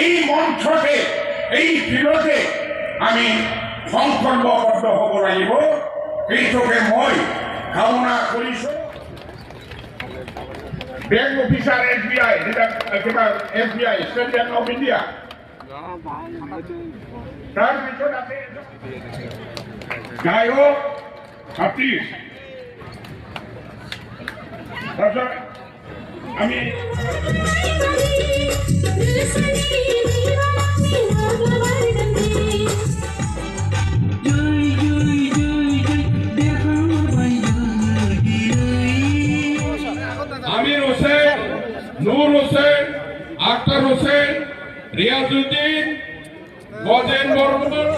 এই মঞ্চতে এই বিৰোধে আমি সংকল্পবদ্ধ হব লাগিব এইটোকে মই কামনা কৰিছো। বেংক অফিচাৰ SBI কিবা SBI state bank of India তাৰপিছত আছে গায়ক আৰ্টিষ্ট তাৰপিছত আমি আমির হোসেন, নূর হোসেন, আখতার হোসেন, রিয়াজউদ্দিন, গজেন বর্মন,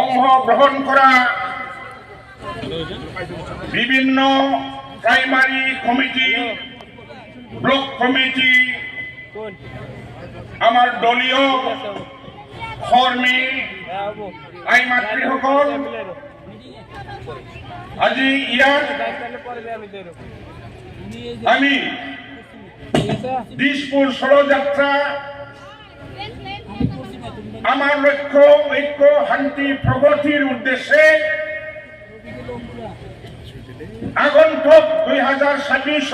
অংশগ্রহণ করা বিভিন্ন প্রাইমারি কমিটি, ব্লক কমিটি, আমার দলীয় কর্মী আই মাতৃসকল আজি ইয়াত আমি দিশপুর ষড়যাত্রা আমার লক্ষ্য ঐক্য শান্তি প্রগতির উদ্দেশ্যে আগন্তুক 2026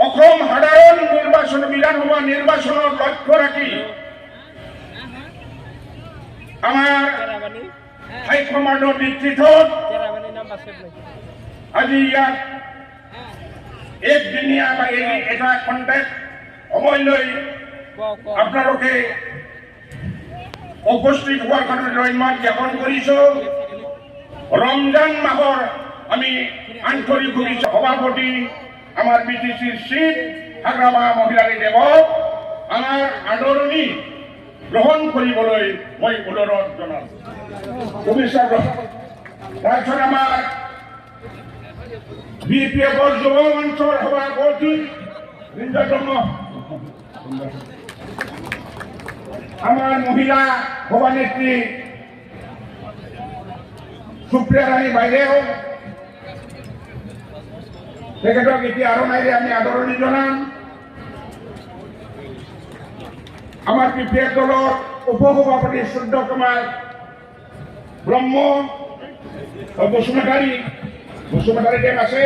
অসম সাধারণ নির্বাচন বিধানসভা নির্বাচনের লক্ষ্য রাখি আমার হাইকমান্ডৰ নেতৃত্বত আজি ইয়াত একদিনীয়া বা এটা কণ্টেক্ট সময় লৈ আপোনালোকে উপস্থিত হোৱাৰ কাৰণে ধন্যবাদ জ্ঞাপন কৰিছো। ৰমজান মাহৰ আমি আন্তৰিক সভাপতি আমাৰ BTCৰ চিফ হাগ্ৰামা মহিলাৰী দেৱক আমাৰ আদৰণি গ্ৰহণ কৰিবলৈ মই অনুৰোধ জনাইছো। শুভেচ্ছা গ্ৰহণ। তাৰপিছত আমাৰ BPFৰ যুৱ মঞ্চৰ সভাপতি আমাৰ মহিলা সভানেত্ৰী সুপ্ৰিয়া ৰানী বাইদেউ তেখেতক এতিয়া আৰু নাইৰে আমি আদৰণি জনাম। আমাৰ BPF দলৰ উপসভাপতি সূৰ্য কুমাৰ ব্ৰহ্ম বসুমতাৰী দেৱ আছে।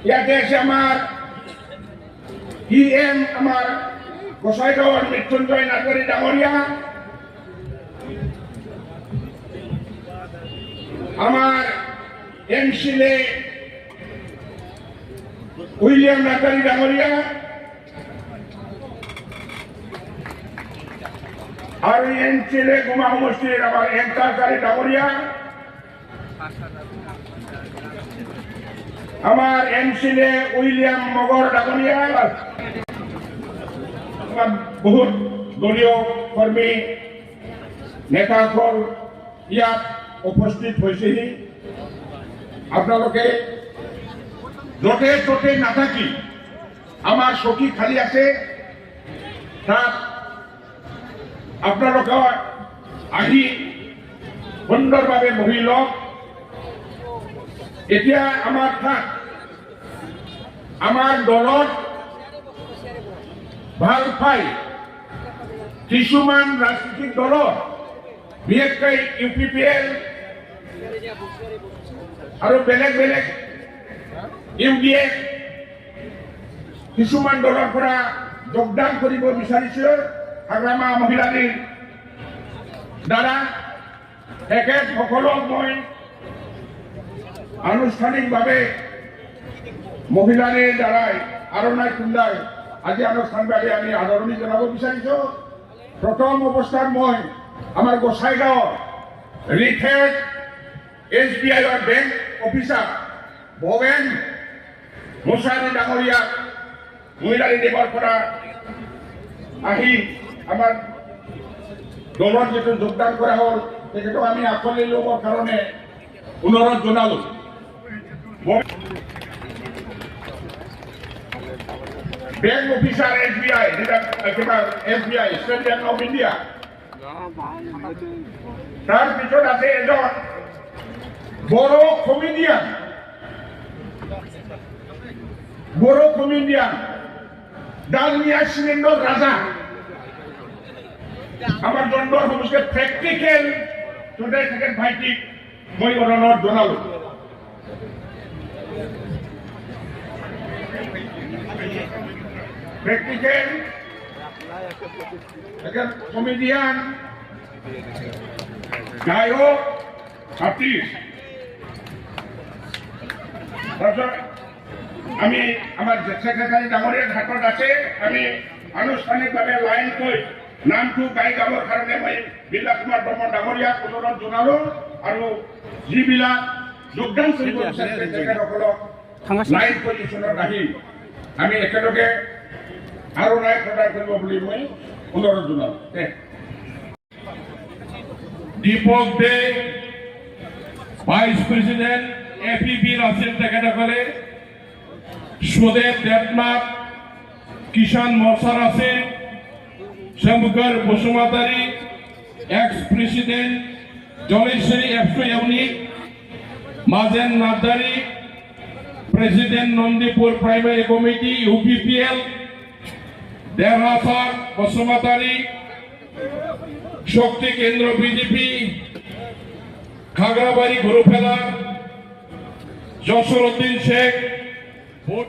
ইয়াতে আছে আমাৰ EM আমাৰ গোসাইগাঁৱৰ মৃত্যুঞ্জয় নাৰ্জাৰী ডাঙৰীয়া, আমাৰ MCLA উইলিয়াম নাৰ্জাৰী ডাঙৰীয়া আৰ MCLA গোমা সমষ্টিৰ আমাৰ এন্টাৰকাৰী ডাঙৰীয়া, আমাৰ MCLA উইলিয়াম মগৰ ডাঙৰীয়া, বহুত দলীয় কর্মী নেতাসকল ইয়াত উপস্থিত হয়েছেহি। আপনাদেরকে য'তে ত'তে নাথাকি আমার চকী খালি আছে, তাত আপনাদেরকে আহি সুন্দরভাবে বহি লওক। এতিয়া আমার তাত আমার দলত ভাল পাই কিছুমান রাজনৈতিক দলত বিশেষকৈ UPPL আৰু বেলেগ বেলেগ UDF কিছুমান দলৰ পৰা যোগদান কৰিব বিচাৰিছে। হাগ্ৰামা মহিলাৰীৰ দ্বাৰা তেখেতসকলক মই আনুষ্ঠানিকভাৱে মহিলাৰীৰ দ্বাৰাই আৰণাই খুন্দাই আজি অনুষ্ঠানবাদী আমি আদৰণি জনাব বিচাৰিছোঁ। প্ৰথম অৱস্থাত মই আমাৰ Gossaigaon retired SBI bank officer Bhaben Mushahary ডাঙৰীয়া মহিলাৰী দেৱৰ পৰা আহি আমাৰ দলত যিটো যোগদান কৰা হ'ল তেখেতক আমি আঁকোৱালি ল'বৰ কাৰণে অনুৰোধ জনালোঁ। Bank officer SBI state bank of India, তাৰপিছত আছে এজন বড়ো কমেডিয়ান ডালমিয়া সিলেন্ডর রাজা আমার দণ্ডর সমস্ত প্র্যাকটিক্যাল তোদের থেকে ভাইটি মই অনুরোধ জনালো। প্র্যাকটিক্যাল কমেডিয়ান গায়ক আর্টিস্ট। আমি আমার সেক্রেটারি ডাঙৰীয়াৰ হাতত আছে। আমি আনুষ্ঠানিকভাৱে লাইন কৈ নামটো গাই যাবৰ কাৰণে মই বিল্লা কুমাৰ বৰ্মন ডাঙৰীয়াক অনুৰোধ জনালোঁ আৰু যিবিলাক যোগদান কৰিব বিচাৰিছে তেখেতসকলক লাইন পজিশ্যনত আহি আমি একেলগে আৰু লাইন প্ৰদান কৰিব বুলি মই অনুৰোধ জনালোঁ। দীপক দে ভাইস প্রেসিডেন্ট APBর আছেন তেখেতসকলে, সুদেব দেবনাথ কিষাণ মর্চার আছে, শঙ্কর বসুমাতারি এক্স প্রেসিডেন্ট জলেশ্বরী এফসো unit, Majen Nadari president Nandipur primary committee UPPL, Debhasan Basumatary Shakti Kendra BJP Khagrabari Gurufela, Jasar Uddin Sheikh ভোট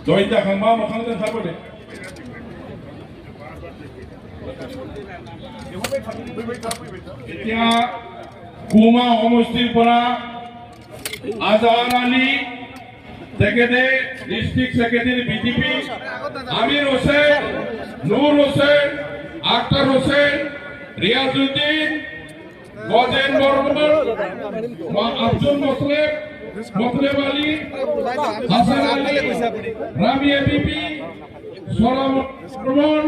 জয়িতা খাম্বা মখান থাকবে এতিয়া কুমা সমষ্টিৰ পৰা আজহাৰ আলী তেখেতে district secretary BJP, Amir Hossain, নূর হোসেন, আখতার হোসেন, রিয়াজউদ্দিন, গজেন বর্মন, আব্দুল মতলেব আলী, হাসান আলী, রামিয়া বিবি, সলাম বর্মন,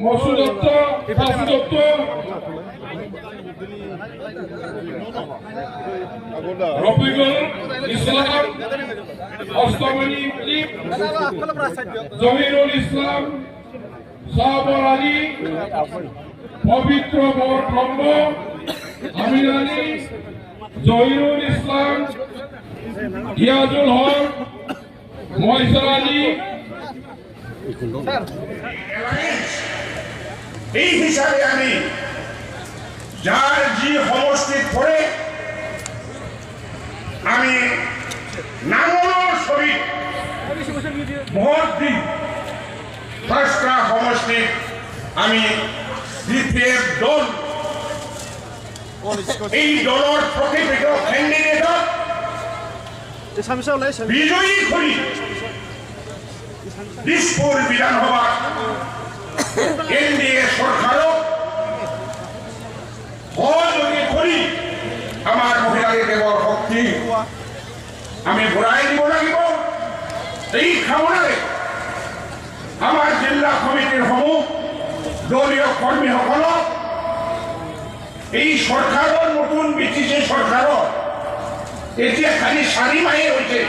মসুদ দত্ত, বাসু দত্ত, রফিকুল ইসলাম, অস্তমানী জহিরুল ইসলাম, সাবর আলী, পবিত্র ব্রহ্ম, আমির আলী, জহিরুল ইসলাম, ইয়াজুল হক, ময়সর আলী। এই হিসাবে আমি যার যি সমষ্টিত পড়ে আমি নাঙলৰ সহিত ভোট দি পাঁচটা সমষ্টিত আমি BPF দল এই দলৰ প্ৰতিনিধি কেণ্ডিডেটক বিজয়ী কৰি দিশপুৰ বিধানসভা NDA সৰকাৰক সহযোগী কৰি আমাৰ মহিলাকে দেবৰ শক্তি আমি ঘূৰাই দিব লাগিব। এই কামনাৰে আমার জিলা কমিটির সমূহ দলীয় কর্মীসকলক এই সরকারের নতুন BTC সরকারের এতিয়া খালি 4 মাহে হৈছে,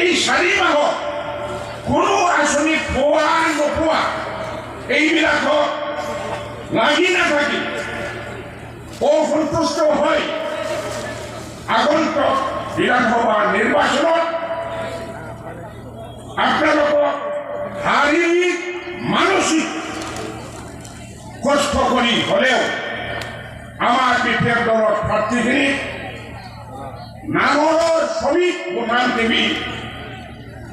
এই 4 মাহত কোনো আঁচনি পোৱা নোপোৱা এইবিলাকক লাগি নাথাকি অসন্তুষ্ট হৈ আগন্তুক বিধানসভা নিৰ্বাচনত আপোনালোকক শাৰীৰিক মানসিক কষ্ট কৰি হলেও আমাৰ BPF দলৰ প্ৰাৰ্থীখিনিক নাঙলৰ শ্ৰমিক প্ৰধান দেৱী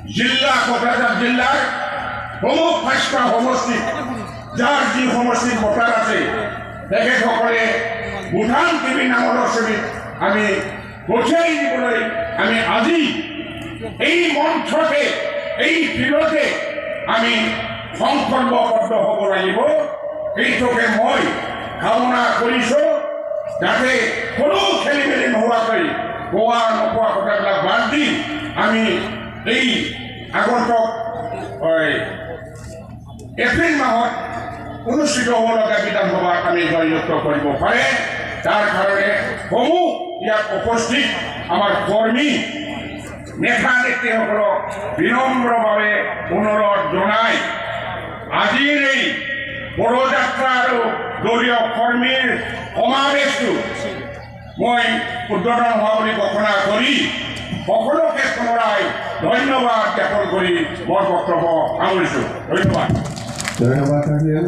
জিলা কোকৰাঝাৰ জিলাৰ প্ৰমুখ 5টা সমষ্টি যাৰ যি সমষ্টিৰ ভোটাৰ আছে তেখেতসকলে ভূটান টিভি নামৰ ছবিত আমি পঠিয়াই দিবলৈ আমি আজি এই মঞ্চতে এই ফিল্ডতে আমি সংকল্পবদ্ধ হ'ব লাগিব। এইটোকে মই কামনা কৰিছোঁ যাতে কোনো খেলি মেলি নোহোৱাকৈ কোৱা নোকোৱা কথাবিলাক বাদ দি আমি এই আগন্তুক এপ্ৰিল মাহত অনুষ্ঠিত হ'ব লগা বিধানসভাত আমি জয়যুক্ত কৰিব পাৰে। তাৰ কাৰণে সমূহ ইয়াত উপস্থিত আমাৰ কৰ্মী নেতা নেত্ৰীসকলক বিনম্ৰভাৱে অনুৰোধ জনাই আজিৰ এই বড়োযাত্ৰা আৰু দলীয় কৰ্মীৰ সমাৱেশটো মই উদ্বোধন হোৱা বুলি ঘোষণা কৰি সকলোকে পুনৰাই ধন্যবাদ জ্ঞাপন কৰি মোৰ বক্তব্য সামৰিছোঁ। ধন্যবাদ।